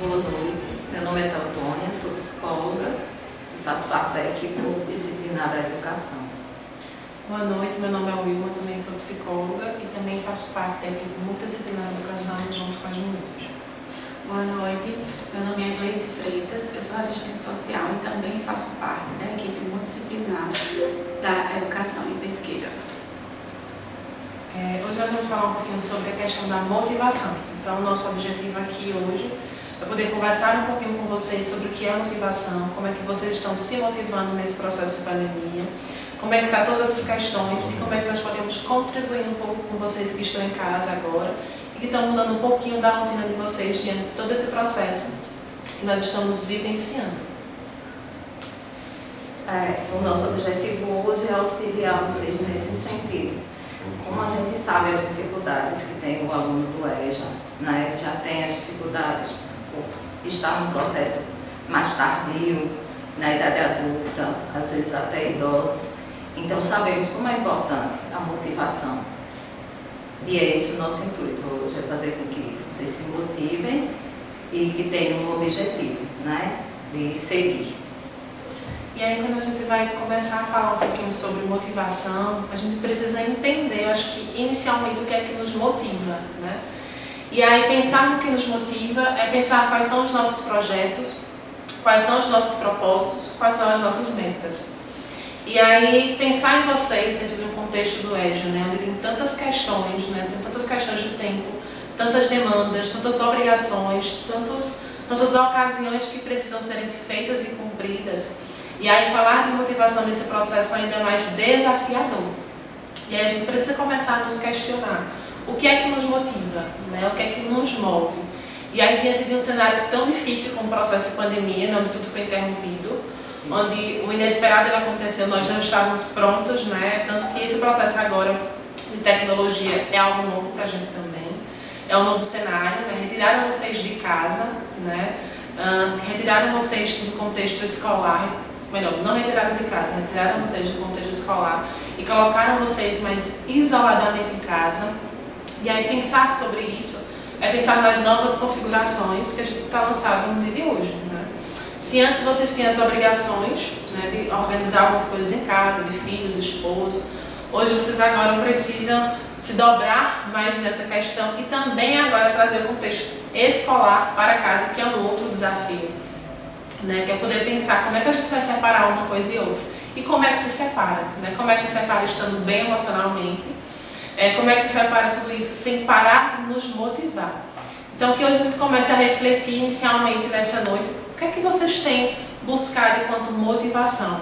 Boa noite, meu nome é Teotônia, sou psicóloga e faço parte da equipe multidisciplinar da educação. Boa noite, meu nome é Wilma, também sou psicóloga e também faço parte da equipe multidisciplinar da educação junto com as meninas. Boa noite, meu nome é Gleice Freitas, eu sou assistente social e também faço parte da equipe multidisciplinar da educação em Pesqueira. Hoje nós vamos falar um pouquinho sobre a questão da motivação. Então, o nosso objetivo aqui hoje é poder conversar um pouquinho com vocês sobre o que é motivação, como é que vocês estão se motivando nesse processo de pandemia, como é que está todas essas questões e como é que nós podemos contribuir um pouco com vocês que estão em casa agora e que estão mudando um pouquinho da rotina de vocês diante de todo esse processo que nós estamos vivenciando. O nosso objetivo hoje é auxiliar vocês nesse sentido. Como a gente sabe as dificuldades que tem o aluno do EJA, né? Já tem as dificuldades por estar num processo mais tardio, na idade adulta, às vezes até idosos. Então sabemos como é importante a motivação. E é esse o nosso intuito hoje, é fazer com que vocês se motivem e que tenham um objetivo, né? De seguir. E aí, quando a gente vai começar a falar um pouquinho sobre motivação, a gente precisa entender, eu acho que inicialmente, o que é que nos motiva, né? E aí, pensar no que nos motiva é pensar quais são os nossos projetos, quais são os nossos propósitos, quais são as nossas metas. E aí, pensar em vocês dentro de um contexto do EJA, né? Onde tem tantas questões, né? Tem tantas questões de tempo, tantas demandas, tantas obrigações, tantas ocasiões que precisam serem feitas e cumpridas. E aí falar de motivação nesse processo ainda é mais desafiador. E aí a gente precisa começar a nos questionar. O que é que nos motiva? Né? O que é que nos move? E aí diante de um cenário tão difícil como o processo de pandemia, né? Onde tudo foi interrompido, onde o inesperado ele aconteceu, nós não estávamos prontos, né? Tanto que esse processo agora de tecnologia é algo novo para a gente também. É um novo cenário, né? Retiraram vocês de casa, né? Retiraram vocês do contexto escolar, melhor, não retiraram de casa, retiraram vocês do contexto escolar e colocaram vocês mais isoladamente em casa. E aí pensar sobre isso é pensar nas novas configurações que a gente está lançando no dia de hoje, né? Se antes vocês tinham as obrigações, né, de organizar algumas coisas em casa, de filhos, esposo, hoje vocês agora precisam se dobrar mais nessa questão e também agora trazer o contexto escolar para casa, que é um outro desafio, né? Que é poder pensar como é que a gente vai separar uma coisa e outra. E como é que se separa, né? Como é que se separa estando bem emocionalmente, como é que se separa tudo isso sem parar de nos motivar. Então que hoje a gente comece a refletir inicialmente nessa noite, o que é que vocês têm buscado enquanto motivação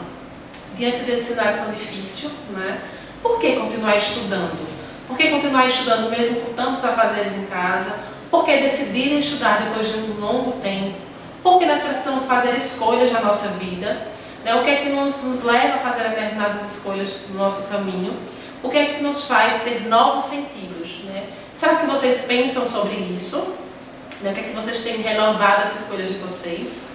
diante desse cenário tão difícil, né? Por que continuar estudando? Por que continuar estudando mesmo com tantos afazeres em casa? Por que decidir estudar depois de um longo tempo? Por que nós precisamos fazer escolhas na nossa vida? Né? O que é que nos leva a fazer determinadas escolhas no nosso caminho? O que é que nos faz ter novos sentidos? Né? Será que vocês pensam sobre isso? Né? O que é que vocês têm renovado as escolhas de vocês?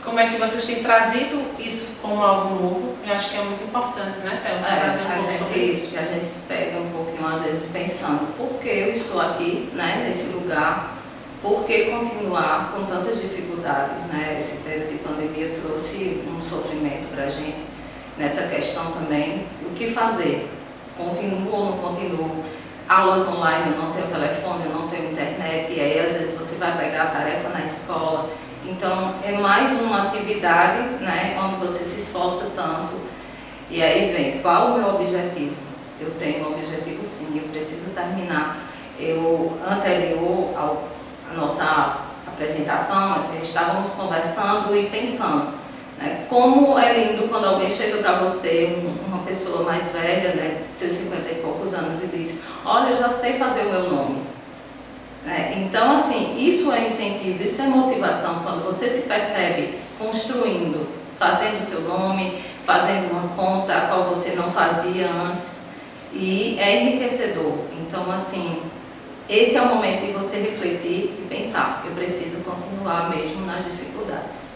Como é que vocês têm trazido isso como algo novo? Eu acho que é muito importante, né, Thelma? Trazer um pouco sobre isso. A gente se pega um pouquinho, às vezes, pensando por que eu estou aqui, né, nesse lugar, por que continuar com tantas dificuldades, né? Esse período de pandemia trouxe um sofrimento para a gente nessa questão também. O que fazer? Continuo ou não continuo? Aulas online, eu não tenho telefone, eu não tenho internet, e aí às vezes você vai pegar a tarefa na escola. Então é mais uma atividade, né, onde você se esforça tanto. E aí vem, qual o meu objetivo? Eu tenho um objetivo sim, eu preciso terminar. Anterior à nossa apresentação, estávamos conversando e pensando, né, como é lindo quando alguém chega para você, uma pessoa mais velha, né, seus 50 e poucos anos, e diz: olha, eu já sei fazer o meu nome. Então, assim, isso é incentivo, isso é motivação, quando você se percebe construindo, fazendo o seu nome, fazendo uma conta a qual você não fazia antes, e é enriquecedor. Então, assim, esse é o momento de você refletir e pensar: eu preciso continuar mesmo nas dificuldades.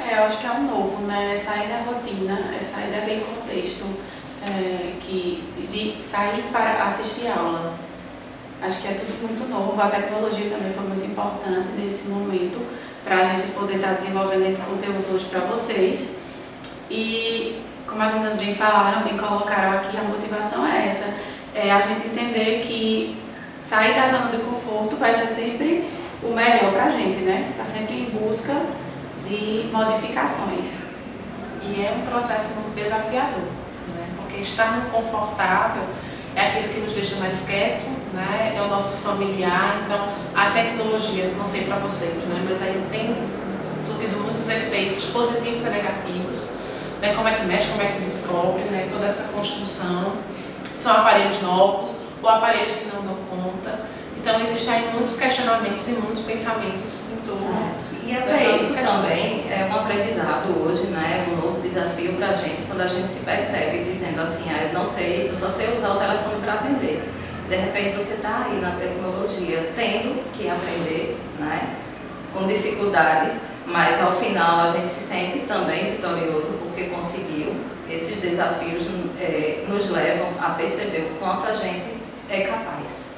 Eu acho que é um novo, né? É sair da rotina, é sair daquele contexto de sair para assistir aula. Acho que é tudo muito novo, a tecnologia também foi muito importante nesse momento para a gente poder estar desenvolvendo esse conteúdo hoje para vocês. E como as meninas bem falaram, bem colocaram aqui, a motivação é essa, é a gente entender que sair da zona de conforto vai ser sempre o melhor para a gente, né? Está sempre em busca de modificações. E é um processo muito desafiador, né? Porque estar no confortável é aquilo que nos deixa mais quieto, né? É o nosso familiar. Então, a tecnologia, não sei para vocês, né? Mas aí tem surtido muitos efeitos positivos e negativos, né? Como é que mexe, como é que se descobre, né? Toda essa construção. São aparelhos novos ou aparelhos que não dão conta. Então, existem aí muitos questionamentos e muitos pensamentos em torno. E até isso também é um aprendizado hoje, né? Um novo desafio para a gente, quando a gente se percebe dizendo assim, eu não sei, eu só sei usar o telefone para atender. De repente você está aí na tecnologia, tendo que aprender, né? Com dificuldades, mas ao final a gente se sente também vitorioso porque conseguiu. Esses desafios nos levam a perceber o quanto a gente é capaz.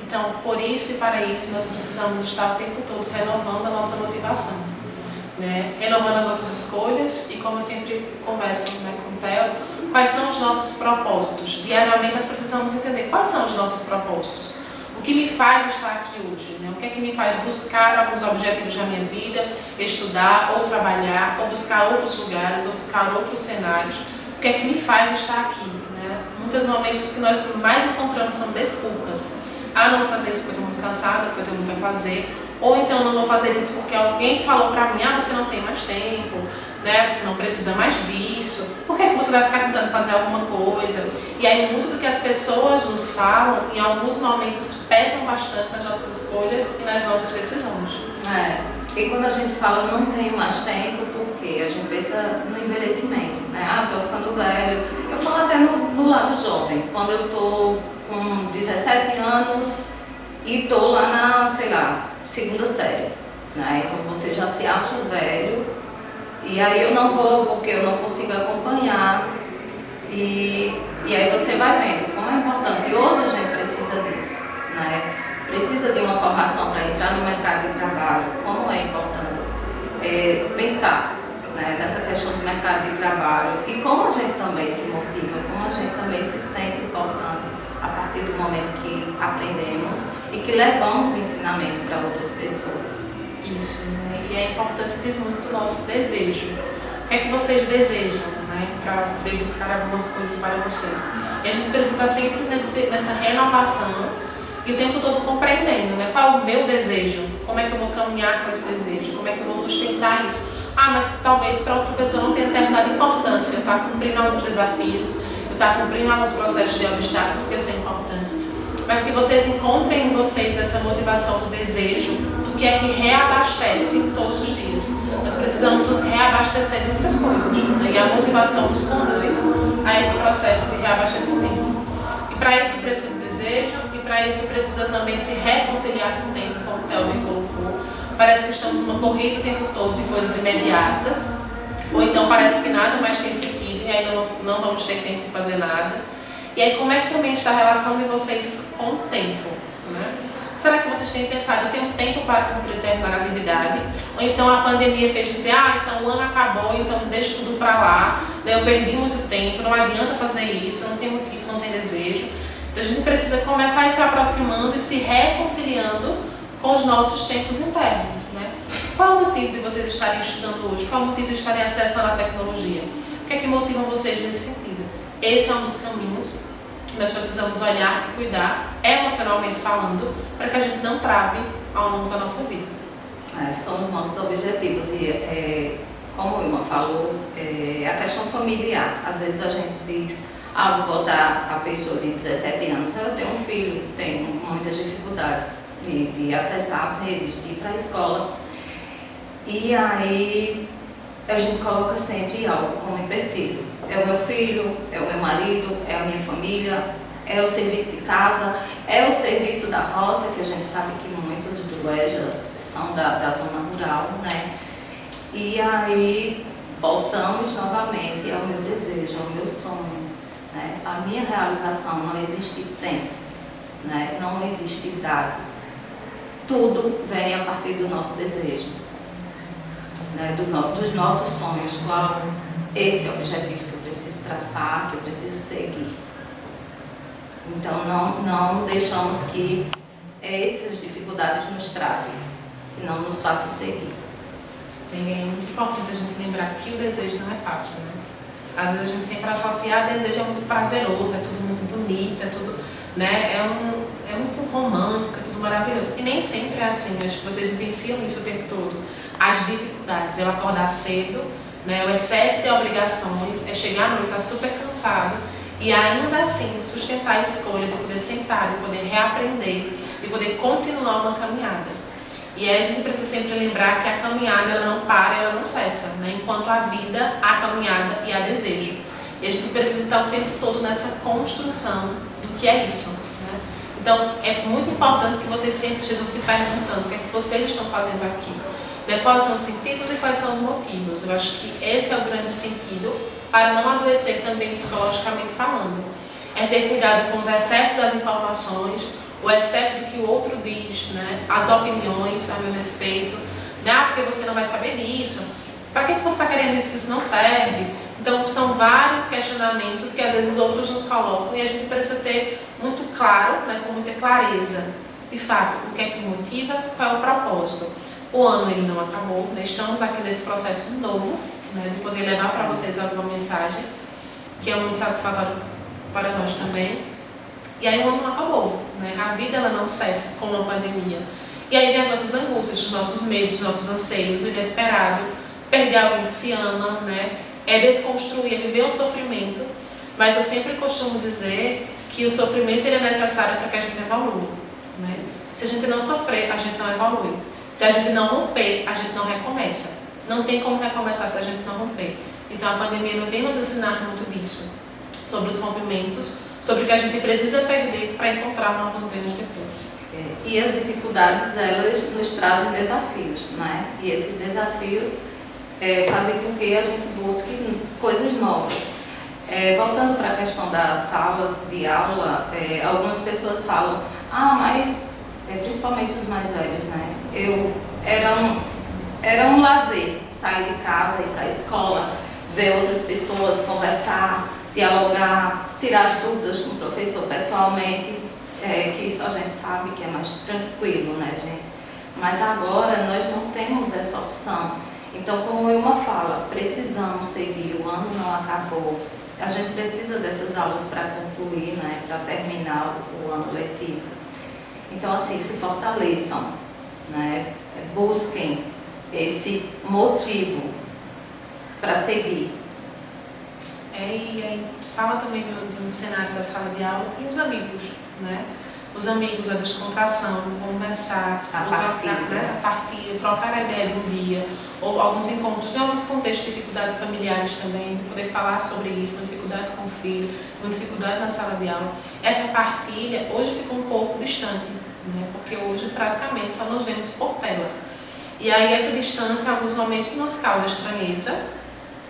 Então, por isso e para isso, nós precisamos estar o tempo todo renovando a nossa motivação, né? Renovando as nossas escolhas e, como eu sempre converso, né, com o Theo, quais são os nossos propósitos. Diariamente nós precisamos entender quais são os nossos propósitos. O que me faz estar aqui hoje, né? O que é que me faz buscar alguns objetivos na minha vida, estudar ou trabalhar, ou buscar outros lugares, ou buscar outros cenários. O que é que me faz estar aqui, né? Muitos momentos que nós mais encontramos são desculpas. Não vou fazer isso porque eu estou muito cansada, porque eu tenho muito a fazer. Ou então não vou fazer isso porque alguém falou pra mim, você não tem mais tempo, né? Você não precisa mais disso. Por que você vai ficar tentando fazer alguma coisa? E aí muito do que as pessoas nos falam, em alguns momentos, pesam bastante nas nossas escolhas e nas nossas decisões. E quando a gente fala não tenho mais tempo, porque a gente pensa no envelhecimento, né? Estou ficando velho. Eu falo até no lado jovem, quando eu estou com 17 anos e estou lá na, sei lá, segunda série, né? Então você já se acha velho e aí eu não vou porque eu não consigo acompanhar e aí você vai vendo como é importante. E hoje a gente precisa disso, né? Precisa de uma formação para entrar no mercado de trabalho, como é importante pensar, né, nessa questão do mercado de trabalho e como a gente também se motiva, como a gente também se sente importante a partir do momento que aprendemos e que levamos o ensinamento para outras pessoas. Isso, né? E a importância diz muito do nosso desejo. O que é que vocês desejam, né? Para poder buscar algumas coisas para vocês. E a gente precisa estar sempre nessa renovação e o tempo todo compreendendo, né? Qual é o meu desejo? Como é que eu vou caminhar com esse desejo? Como é que eu vou sustentar isso? Mas talvez para outra pessoa não tenha determinada importância. Eu estar cumprindo alguns desafios, eu estar cumprindo alguns processos de obstáculos, porque são importantes. Mas que vocês encontrem em vocês essa motivação do desejo, do que é que reabastece todos os dias. Nós precisamos nos reabastecer de muitas coisas, né? E a motivação nos conduz a esse processo de reabastecimento. E para isso precisa do desejo, e para isso precisa também se reconciliar com o tempo, como o Theo bem colocou. Parece que estamos numa corrida o tempo todo de coisas imediatas, ou então parece que nada mais tem sentido e ainda não vamos ter tempo de fazer nada. E aí, como é que também está a relação de vocês com o tempo, né? Será que vocês têm pensado, eu tenho tempo para cumprir determinada atividade? Ou então a pandemia fez dizer, então o ano acabou, então deixa tudo para lá, eu perdi muito tempo, não adianta fazer isso, não tem motivo, não tem desejo. Então a gente precisa começar a ir se aproximando e se reconciliando com os nossos tempos internos, né? Qual o motivo de vocês estarem estudando hoje? Qual o motivo de estarem acessando a tecnologia? O que é que motiva vocês nesse sentido? Esse é um dos caminhos que nós precisamos olhar e cuidar, emocionalmente falando, para que a gente não trave ao longo da nossa vida. São os nossos objetivos e, como a Ilma falou, a questão familiar. Às vezes a gente diz, vou botar a pessoa de 17 anos, eu tenho um filho, tenho muitas dificuldades de acessar as redes, de ir para a escola. E aí a gente coloca sempre algo como empecilho. É o meu filho, é o meu marido, é a minha família, é o serviço de casa, é o serviço da roça, que a gente sabe que muitos do EJA são da zona rural, né? E aí voltamos novamente ao meu desejo, ao meu sonho, né? A minha realização, não existe tempo. né? Não existe idade. Tudo vem a partir do nosso desejo, né? Dos nossos sonhos. Qual esse objetivo que eu preciso traçar, que eu preciso seguir. Então, não deixamos que essas dificuldades nos travem e não nos façam seguir. É muito importante a gente lembrar que o desejo não é fácil, né? Às vezes a gente sempre associa desejo é muito prazeroso, é tudo muito bonito, é tudo, né? É muito romântico, é tudo maravilhoso. E nem sempre é assim. Eu acho que vocês vivenciam isso o tempo todo. As dificuldades, eu acordar cedo, né? O excesso de obrigações, é chegar à noite, estar super cansado e ainda assim sustentar a escolha de poder sentar, de poder reaprender, de poder continuar uma caminhada. E aí a gente precisa sempre lembrar que a caminhada ela não para, ela não cessa, né? Enquanto a vida, há caminhada e há desejo. E a gente precisa estar o tempo todo nessa construção do que é isso, né? Então é muito importante que vocês sempre estejam se perguntando o que é que vocês estão fazendo aqui, né? Quais são os sentidos e quais são os motivos. Eu acho que esse é o grande sentido para não adoecer também psicologicamente falando. É ter cuidado com os excessos das informações, o excesso do que o outro diz, né? As opiniões a meu respeito, né? Ah, porque você não vai saber disso, para que você está querendo isso, que isso não serve? Então são vários questionamentos que às vezes outros nos colocam e a gente precisa ter muito claro, né? Com muita clareza, de fato, o que é que motiva, qual é o propósito. O ano ele não acabou, né? Estamos aqui nesse processo novo, né? De poder levar para vocês alguma mensagem, que é muito satisfatório para nós também. E aí o ano não acabou, né? A vida ela não cessa com uma pandemia. E aí vem as nossas angústias, os nossos medos, os nossos anseios, o inesperado, perder alguém que se ama, né? É desconstruir, é viver um sofrimento. Mas eu sempre costumo dizer que o sofrimento ele é necessário para que a gente evolua, né? Se a gente não sofrer, a gente não evolui. Se a gente não romper, a gente não recomeça. Não tem como recomeçar se a gente não romper. Então a pandemia vem nos ensinar muito disso, sobre os rompimentos, sobre o que a gente precisa perder para encontrar novos ganhos depois. E as dificuldades, elas nos trazem desafios, né? E esses desafios fazem com que a gente busque coisas novas. Voltando para a questão da sala de aula, algumas pessoas falam, mas principalmente os mais velhos, né? Era um lazer sair de casa, ir para a escola, ver outras pessoas, conversar, dialogar, tirar as dúvidas com o professor pessoalmente, que isso a gente sabe que é mais tranquilo, né, gente? Mas agora nós não temos essa opção. Então, como Ilma fala, precisamos seguir, o ano não acabou. A gente precisa dessas aulas para concluir, né, para terminar o ano letivo. Então, assim, se fortaleçam, né, busquem esse motivo para seguir. E aí fala também do cenário da sala de aula e os amigos, né? Os amigos, a descontração, conversar, a partilha, trocar a ideia de um dia, ou alguns encontros, em alguns contextos de dificuldades familiares também, de poder falar sobre isso, uma dificuldade com o filho, uma dificuldade na sala de aula. Essa partilha hoje ficou um pouco distante, né? Porque hoje praticamente só nos vemos por tela. E aí essa distância, em alguns momentos, nos causa estranheza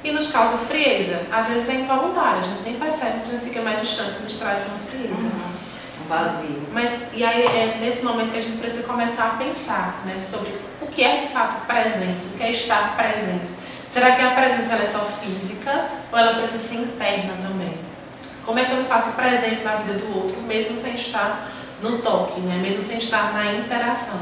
e nos causa frieza. Às vezes é involuntário, a gente nem percebe que a gente fica mais distante, nos traz uma frieza. Um vazio. E aí é nesse momento que a gente precisa começar a pensar, né, sobre o que é de fato presença, o que é estar presente. Será que a presença ela é só física ou ela precisa ser interna também? Como é que eu me faço presente na vida do outro, mesmo sem estar no toque, né, mesmo sem estar na interação?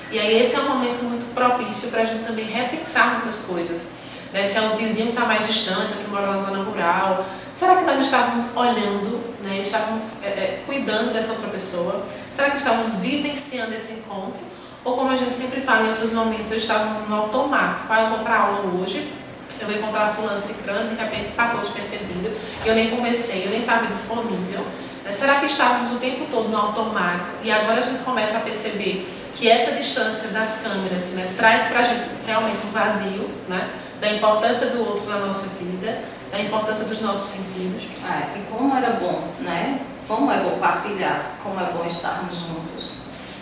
E aí esse é um momento muito propício para a gente também repensar muitas coisas. Né? Se é um vizinho que está mais distante, ou que mora na zona rural, será que nós estávamos olhando, né? Estávamos cuidando dessa outra pessoa? Será que estávamos vivenciando esse encontro? Ou como a gente sempre fala em outros momentos, estávamos no automático. Eu vou para a aula hoje, eu vou encontrar fulano ciclano, de repente passou despercebido, eu nem conversei, eu nem estava disponível. Né? Será que estávamos o tempo todo no automático? E agora a gente começa a perceber que essa distância das câmeras, né, traz para a gente realmente um vazio, né, da importância do outro na nossa vida, da importância dos nossos sentidos. E como era bom, né? Como é bom partilhar, como é bom estarmos juntos,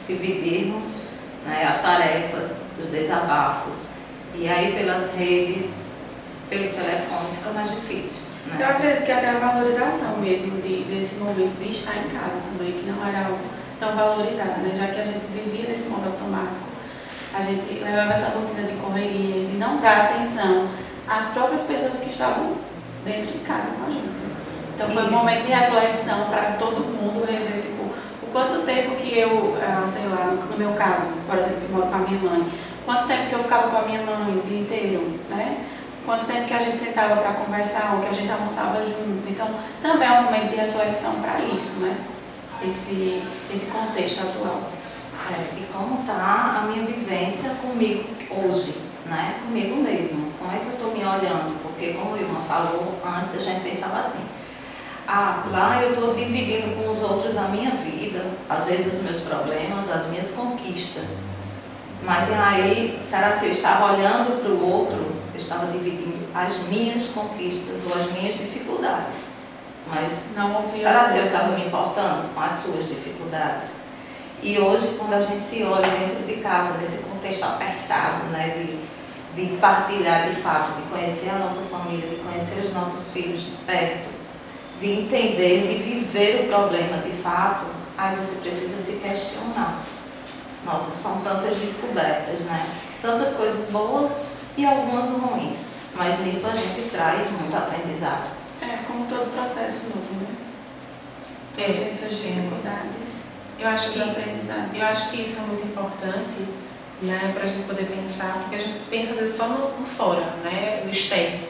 dividirmos, né, as tarefas, os desabafos. E aí pelas redes, pelo telefone, fica mais difícil. Né? Eu acredito que até a valorização mesmo desse momento de estar em casa também, que não era algo tão valorizada, né? Já que a gente vivia nesse modo automático, a gente levava essa rotina de correria, de não dar atenção às próprias pessoas que estavam dentro de casa com a gente. Então foi um momento de reflexão para todo mundo rever, tipo, o quanto tempo que eu, sei lá, no meu caso, por exemplo, que eu moro com a minha mãe, quanto tempo que eu ficava com a minha mãe o dia inteiro, né? Quanto tempo que a gente sentava para conversar ou que a gente almoçava junto. Então, também é um momento de reflexão para isso, né? Esse contexto atual. E como está a minha vivência comigo hoje, né? Comigo mesmo. Como é que eu estou me olhando? Porque, como o Ivan falou antes, a gente pensava assim, lá eu estou dividindo com os outros a minha vida, às vezes os meus problemas, as minhas conquistas. Mas aí, será que eu estava olhando para o outro, eu estava dividindo as minhas conquistas ou as minhas dificuldades? Mas não será que eu estava me importando com as suas dificuldades? E hoje, quando a gente se olha dentro de casa, nesse contexto apertado, né, de partilhar de fato, de conhecer a nossa família, de conhecer os nossos filhos de perto, de entender, de viver o problema de fato, aí você precisa se questionar. Nossa, são tantas descobertas, né? Tantas coisas boas e algumas ruins, mas nisso a gente traz muito aprendizado. Como todo processo novo, né? Tem suas dificuldades. Eu acho que isso é muito importante, né, para a gente poder pensar, porque a gente pensa às vezes só no fora, né, no externo.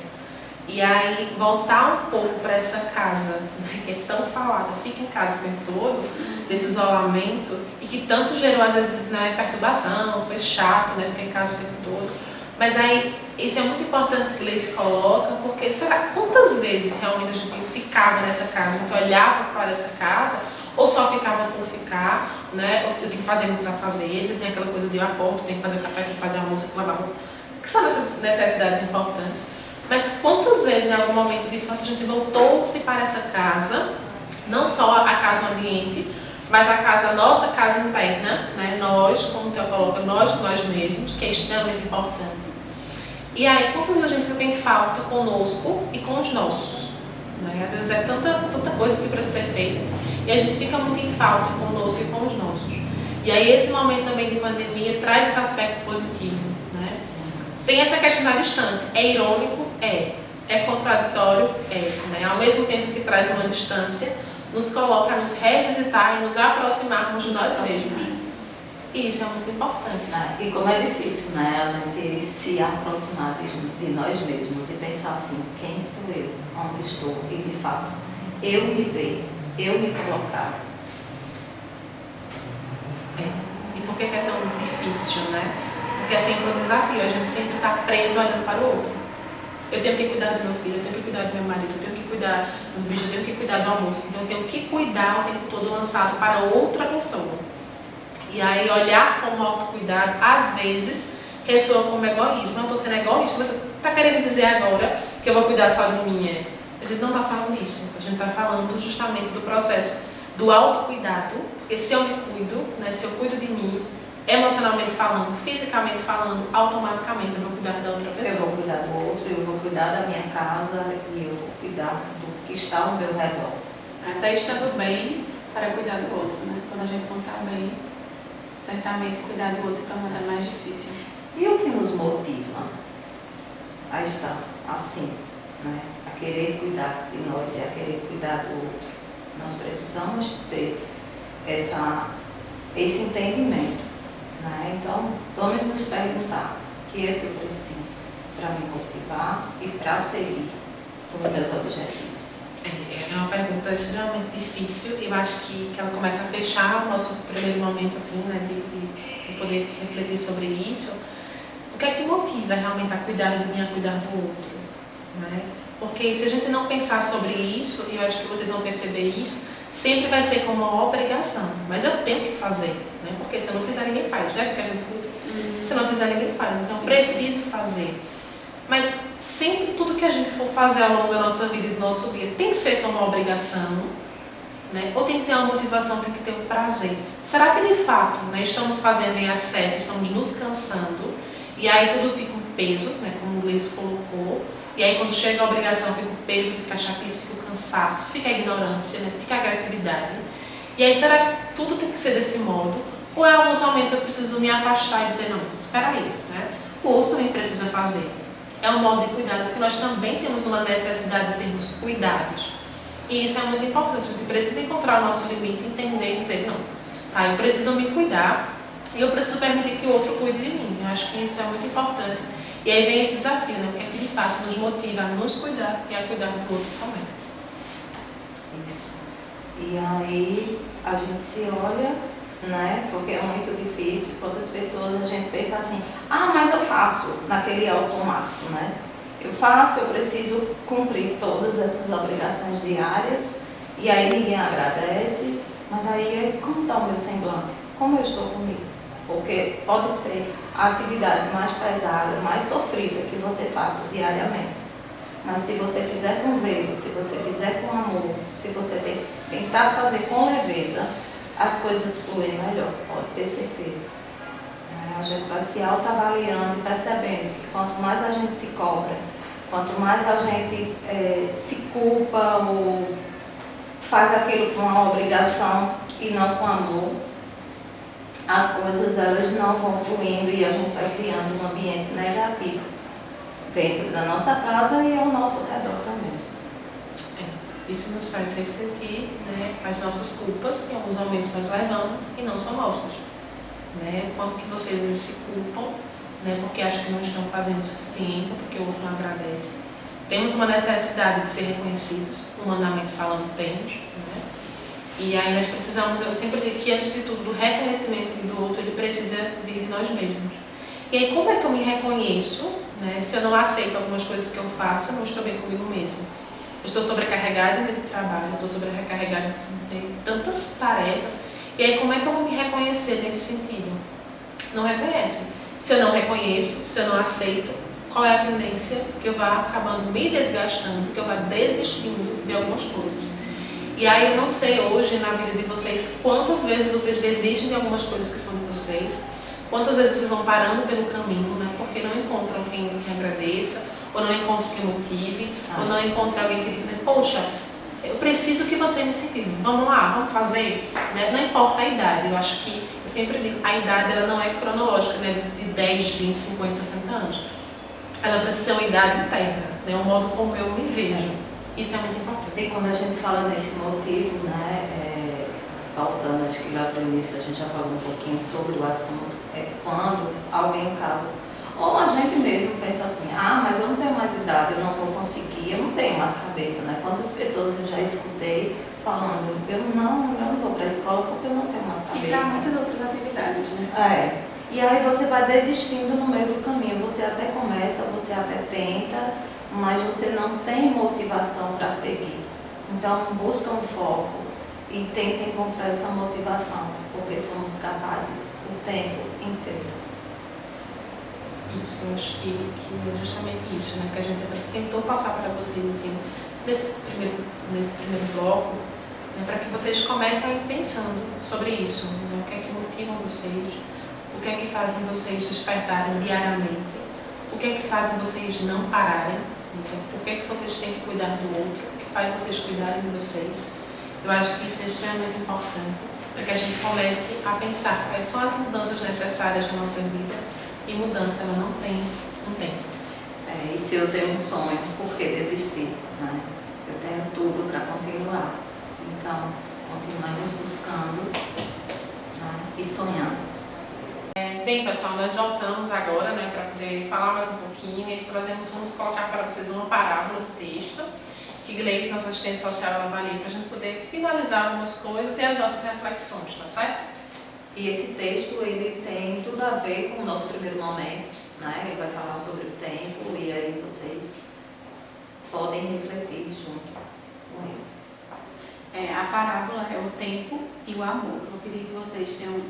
E aí voltar um pouco para essa casa, né, que é tão falada, fica em casa o tempo todo, desse isolamento, e que tanto gerou às vezes, né, perturbação, foi chato, né, ficar em casa o tempo todo. Mas aí isso é muito importante que eles colocam, porque será quantas vezes realmente a gente ficava nessa casa, a gente olhava para essa casa, ou só ficava por ficar, né? Ou eu tenho que fazer muitos afazeres, e tem aquela coisa de eu acordo, tenho que fazer o café, tenho que fazer almoço, tenho que lavar roupa, que são essas necessidades importantes. Mas quantas vezes em algum momento de fato a gente voltou-se para essa casa, não só a casa ambiente, mas a casa, nossa casa interna, né? Nós, como o Theo coloca, nós mesmos, que é extremamente importante. E aí, quantas vezes a gente fica em falta conosco e com os nossos? Né? Às vezes é tanta coisa que precisa ser feita e a gente fica muito em falta conosco e com os nossos. E aí esse momento também de pandemia traz esse aspecto positivo, né? Tem essa questão da distância. É irônico? É contraditório? Né? Ao mesmo tempo que traz uma distância, nos coloca a nos revisitar e nos aproximarmos de nós mesmos. E isso é muito importante. E como é difícil, né, a gente se aproximar de nós mesmos e pensar assim, quem sou eu, onde estou, e de fato, eu me ver, eu me colocar. E por que é tão difícil, né? Porque é sempre um desafio, a gente sempre está preso olhando para o outro. Eu tenho que cuidar do meu filho, eu tenho que cuidar do meu marido, eu tenho que cuidar dos bichos, eu tenho que cuidar do almoço, então eu tenho que cuidar o tempo todo lançado para outra pessoa. E aí olhar como autocuidado, às vezes, ressoa como egoísmo. Eu estou sendo egoísta, mas você está querendo dizer agora que eu vou cuidar só de mim? A gente não está falando disso, a gente está falando justamente do processo do autocuidado, porque se eu me cuido, né, se eu cuido de mim, emocionalmente falando, fisicamente falando, automaticamente eu vou cuidar da outra pessoa. Eu vou cuidar do outro, eu vou cuidar da minha casa e eu vou cuidar do que está ao meu redor. Até estando bem para cuidar do outro, né? Quando a gente não está bem, certamente cuidar do outro se torna mais difícil. E o que nos motiva a estar assim, né? A querer cuidar de nós e a querer cuidar do outro? Nós precisamos ter esse entendimento, né? Então, vamos nos perguntar o que é que eu preciso para me motivar e para seguir os meus objetivos. É uma pergunta extremamente difícil e eu acho que ela começa a fechar o nosso primeiro momento assim, né, de poder refletir sobre isso. O que é que motiva realmente a cuidar de mim, a cuidar do outro? Né? Porque se a gente não pensar sobre isso, e eu acho que vocês vão perceber isso, sempre vai ser como uma obrigação. Mas eu tenho que fazer, né? Porque se eu não fizer, ninguém faz. Né? Você quer que eu discuta? Se eu não fizer, ninguém faz. Então, eu preciso fazer. Mas sempre tudo que a gente for fazer ao longo da nossa vida e do nosso dia tem que ser como uma obrigação, né? Ou tem que ter uma motivação, tem que ter um prazer. Será que de fato, né, estamos fazendo em excesso, estamos nos cansando e aí tudo fica um peso, né, como o Gleice colocou, e aí quando chega a obrigação fica o peso, fica a chatice, fica o cansaço, fica a ignorância, né, fica a agressividade. E aí, será que tudo tem que ser desse modo? Ou em alguns momentos eu preciso me afastar e dizer, não, espera aí, né? O outro também precisa fazer. É um modo de cuidado, porque nós também temos uma necessidade de sermos cuidados. E isso é muito importante, a gente precisa encontrar o nosso limite, entender e dizer, não, tá, eu preciso me cuidar e eu preciso permitir que o outro cuide de mim. Eu acho que isso é muito importante. E aí vem esse desafio, né? O que é que de fato nos motiva a nos cuidar e a cuidar do outro também. Isso. E aí a gente se olha, né? Porque é muito difícil. Quantas pessoas a gente pensa assim, ah, mas eu faço naquele automático, né? Eu faço, eu preciso cumprir todas essas obrigações diárias e aí ninguém agradece, mas aí como está o meu semblante? Como eu estou comigo? Porque pode ser a atividade mais pesada, mais sofrida que você faça diariamente. Mas se você fizer com zelo, se você fizer com amor, se você tentar fazer com leveza, as coisas fluem melhor, pode ter certeza. A gente vai se autoavaliando, percebendo que quanto mais a gente se cobra, quanto mais a gente se culpa ou faz aquilo com uma obrigação e não com amor, as coisas elas não vão fluindo e a gente vai criando um ambiente negativo dentro da nossa casa e ao nosso redor também. Isso nos faz refletir, né, as nossas culpas, que em alguns momentos nós levamos e não são nossas. Né? Quanto que vocês se culpam, né, porque acham que não estão fazendo o suficiente, porque o outro não agradece. Temos uma necessidade de ser reconhecidos, humanamente falando temos, né? E aí nós precisamos, eu sempre digo que antes de tudo, do reconhecimento do outro, ele precisa vir de nós mesmos. E aí como é que eu me reconheço, né, se eu não aceito algumas coisas que eu faço, eu não estou bem comigo mesmo. Eu estou sobrecarregada de trabalho, eu estou sobrecarregada de tantas tarefas. E aí como é que eu vou me reconhecer nesse sentido? Não reconhece. Se eu não reconheço, se eu não aceito, qual é a tendência? Que eu vá acabando me desgastando, que eu vá desistindo de algumas coisas. E aí eu não sei hoje na vida de vocês quantas vezes vocês desistem de algumas coisas que são de vocês, quantas vezes vocês vão parando pelo caminho, né? Porque não encontram quem agradeça, ou não encontram quem motive, ou não encontram alguém que diga, poxa, eu preciso que você me incentive, vamos lá, vamos fazer, né? Não importa a idade, eu acho que, eu sempre digo, a idade ela não é cronológica, né? De 10, 20, 50, 60 anos. Ela precisa ser uma idade interna, né? O modo como eu me vejo. Isso é muito importante. E quando a gente fala nesse motivo, né, voltando, acho que lá para o início a gente já falou um pouquinho sobre o assunto, quando alguém casa, ou a gente mesmo pensa assim, ah, mas eu não tenho mais idade, eu não vou conseguir, eu não tenho mais cabeça, né? Quantas pessoas eu já escutei falando, eu não vou para a escola porque eu não tenho mais cabeça. E para muitas outras atividades, né? E aí você vai desistindo no meio do caminho, você até começa, você até tenta, mas você não tem motivação para seguir. Então busca um foco e tenta encontrar essa motivação, porque somos capazes o tempo inteiro. Isso, eu acho que é justamente isso, né, que a gente tentou passar para vocês assim, nesse primeiro bloco, né, para que vocês comecem a ir pensando sobre isso, né, o que é que motiva vocês, o que é que fazem vocês despertarem diariamente, o que é que fazem vocês não pararem, então, por que é que vocês têm que cuidar do outro, o que faz vocês cuidarem de vocês. Eu acho que isso é extremamente importante para que a gente comece a pensar quais são as mudanças necessárias na nossa vida. E mudança, ela não tem um tempo. E se eu tenho um sonho, por que desistir? Né? Eu tenho tudo para continuar. Então, continuamos buscando, né, e sonhando. Bem, pessoal, nós voltamos agora, né, para poder falar mais um pouquinho e vamos colocar para vocês uma parábola do texto que Gleice, nossa assistente social, ela avalia para a gente poder finalizar algumas coisas e as nossas reflexões, tá certo? E esse texto, ele tem tudo a ver com o nosso primeiro momento, né? Ele vai falar sobre o tempo e aí vocês podem refletir junto com ele. A parábola é o tempo e o amor. Vou pedir que vocês tenham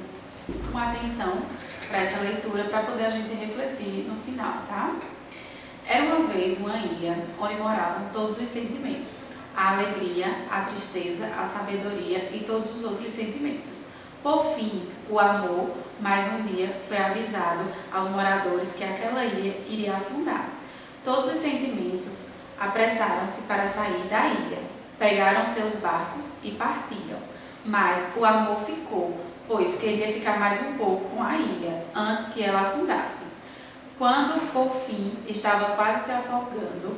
uma atenção para essa leitura para poder a gente refletir no final, tá? Era uma vez uma ilha onde moravam todos os sentimentos, a alegria, a tristeza, a sabedoria e todos os outros sentimentos. Por fim, o amor, mais um dia, foi avisado aos moradores que aquela ilha iria afundar. Todos os sentimentos apressaram-se para sair da ilha. Pegaram seus barcos e partiram. Mas o amor ficou, pois queria ficar mais um pouco com a ilha, antes que ela afundasse. Quando, por fim, estava quase se afogando,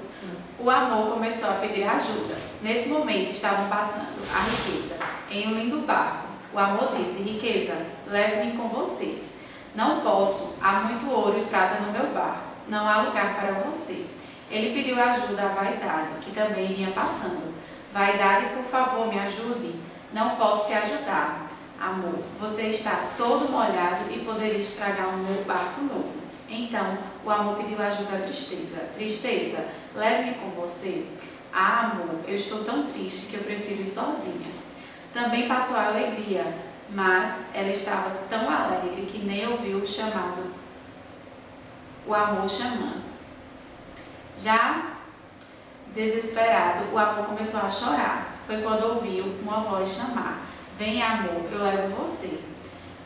o amor começou a pedir ajuda. Nesse momento, estavam passando a riqueza em um lindo barco. O amor disse: riqueza, leve-me com você. Não posso, há muito ouro e prata no meu barco. Não há lugar para você. Ele pediu ajuda à vaidade, que também vinha passando. Vaidade, por favor, me ajude. Não posso te ajudar. Amor, você está todo molhado e poderia estragar o meu barco novo. Então, o amor pediu ajuda à tristeza. Tristeza, leve-me com você. Ah, amor, eu estou tão triste que eu prefiro ir sozinha. Também passou a alegria, mas ela estava tão alegre que nem ouviu o chamado, o amor chamando. Já desesperado, o amor começou a chorar. Foi quando ouviu uma voz chamar: vem, amor, eu levo você.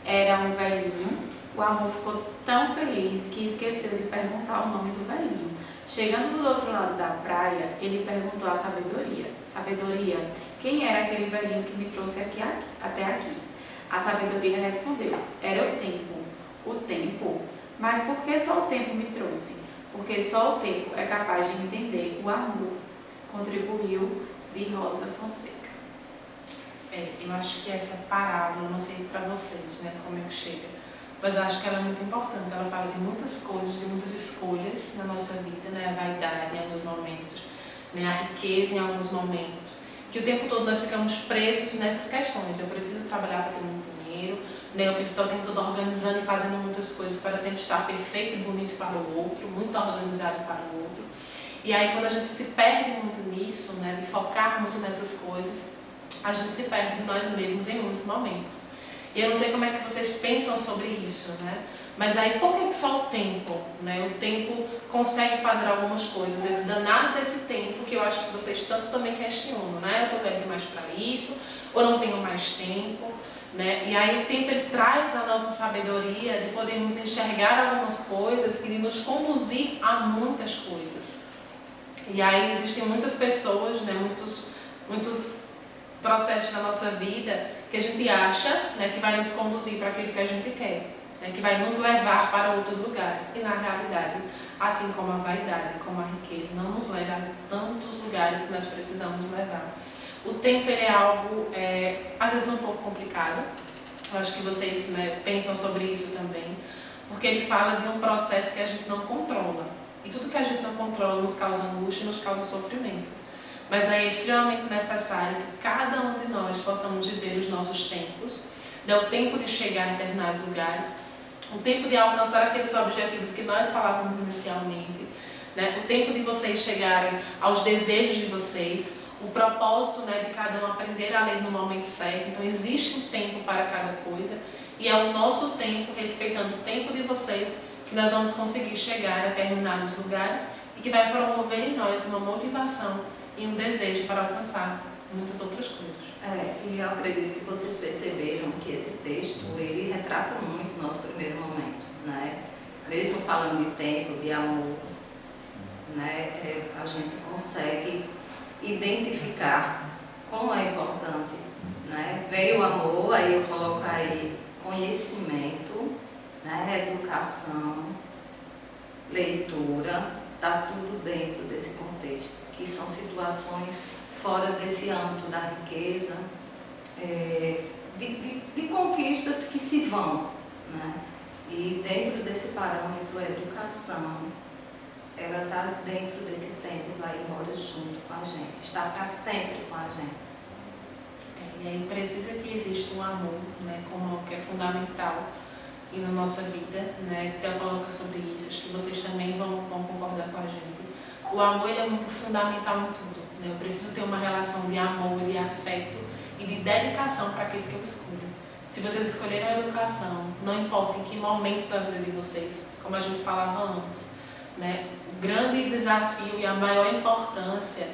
Era um velhinho. O amor ficou tão feliz que esqueceu de perguntar o nome do velhinho. Chegando do outro lado da praia, ele perguntou à sabedoria: Sabedoria, quem era aquele velhinho que me trouxe até aqui? A sabedoria respondeu: era o tempo. O tempo? Mas por que só o tempo me trouxe? Porque só o tempo é capaz de entender o amor. Contribuiu de Rosa Fonseca. Eu acho que essa parábola, não sei para vocês, né, como é que chega, mas eu acho que ela é muito importante. Ela fala de muitas coisas, de muitas escolhas na nossa vida, né, a vaidade em alguns momentos, né, a riqueza em alguns momentos, que o tempo todo nós ficamos presos nessas questões. Eu preciso trabalhar para ter muito dinheiro, né, eu preciso estar o tempo todo organizando e fazendo muitas coisas para sempre estar perfeito e bonito para o outro, muito organizado para o outro. E aí quando a gente se perde muito nisso, né, de focar muito nessas coisas, a gente se perde de nós mesmos em muitos momentos. E eu não sei como é que vocês pensam sobre isso, né? Mas aí por que só o tempo, né? O tempo consegue fazer algumas coisas. Esse danado desse tempo que eu acho que vocês tanto também questionam, né? Eu estou velho demais para isso, ou não tenho mais tempo, né? E aí o tempo ele traz a nossa sabedoria de podermos enxergar algumas coisas e de nos conduzir a muitas coisas. E aí existem muitas pessoas, né? Muitos processos na nossa vida que a gente acha, né, que vai nos conduzir para aquilo que a gente quer, né, que vai nos levar para outros lugares. E na realidade, assim como a vaidade, como a riqueza, não nos leva a tantos lugares que nós precisamos levar. O tempo ele é algo, às vezes um pouco complicado. Eu acho que vocês, né, pensam sobre isso também, porque ele fala de um processo que a gente não controla. E tudo que a gente não controla nos causa angústia e nos causa sofrimento. Mas é extremamente necessário que cada um de nós possamos viver os nossos tempos, né? O tempo de chegar em determinados lugares, o tempo de alcançar aqueles objetivos que nós falávamos inicialmente, né? O tempo de vocês chegarem aos desejos de vocês, o propósito, né, de cada um aprender a ler no momento certo. Então existe um tempo para cada coisa e é o nosso tempo, respeitando o tempo de vocês, que nós vamos conseguir chegar a determinados lugares e que vai promover em nós uma motivação e um desejo para alcançar muitas outras coisas. E eu acredito que vocês perceberam que esse texto, ele retrata muito o nosso primeiro momento, né? Mesmo falando de tempo, de amor, né? A gente consegue identificar como é importante, né? Veio o amor, aí eu coloco aí conhecimento, né? Educação, leitura, está tudo dentro desse contexto, que são situações fora desse âmbito da riqueza, de conquistas que se vão, né? E dentro desse parâmetro, a educação, ela está dentro desse tempo, vai embora junto com a gente, está para sempre com a gente. E aí precisa que exista um amor, né, como algo que é fundamental e na nossa vida, né? Então coloca sobre isso, acho que vocês também vão concordar com a gente. O amor ele é muito fundamental em tudo, né? Eu preciso ter uma relação de amor, de afeto e de dedicação para aquilo que eu escolho. Se vocês escolheram a educação, não importa em que momento da vida de vocês, como a gente falava antes, né? O grande desafio e a maior importância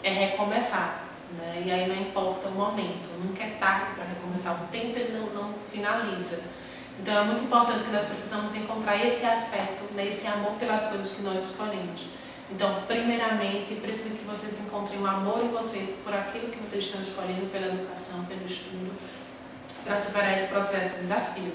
é recomeçar, né? E aí não importa o momento, nunca é tarde para recomeçar, o tempo ele não finaliza. Então é muito importante que nós precisamos encontrar esse afeto, né, esse amor pelas coisas que nós escolhemos. Então, primeiramente, preciso que vocês encontrem um amor em vocês por aquilo que vocês estão escolhendo, pela educação, pelo estudo, para superar esse processo de desafio.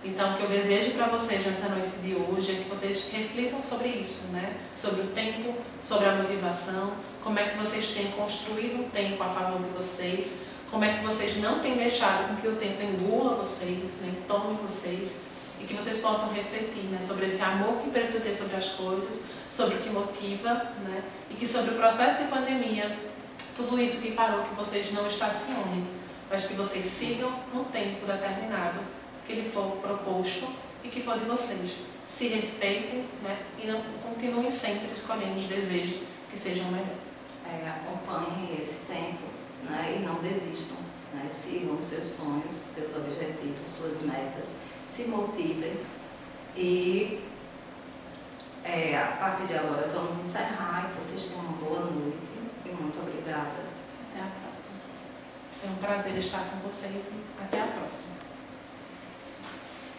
Então, o que eu desejo para vocês nessa noite de hoje é que vocês reflitam sobre isso, né? Sobre o tempo, sobre a motivação, como é que vocês têm construído um tempo a favor de vocês, como é que vocês não têm deixado com que o tempo engula vocês, né? Tome vocês, e que vocês possam refletir, né? Sobre esse amor que precisa ter sobre as coisas, sobre o que motiva, né? E que sobre o processo de pandemia, tudo isso que parou, que vocês não estacionem, mas que vocês sigam no tempo determinado que ele for proposto e que for de vocês. Se respeitem, né? E não continuem sempre escolhendo os desejos que sejam melhores. Acompanhem esse tempo, né? E não desistam, né? Sigam seus sonhos, seus objetivos, suas metas, se motivem e a partir de agora vamos encerrar e vocês tenham uma boa noite e muito obrigada. Até a próxima. Foi um prazer estar com vocês e até a próxima.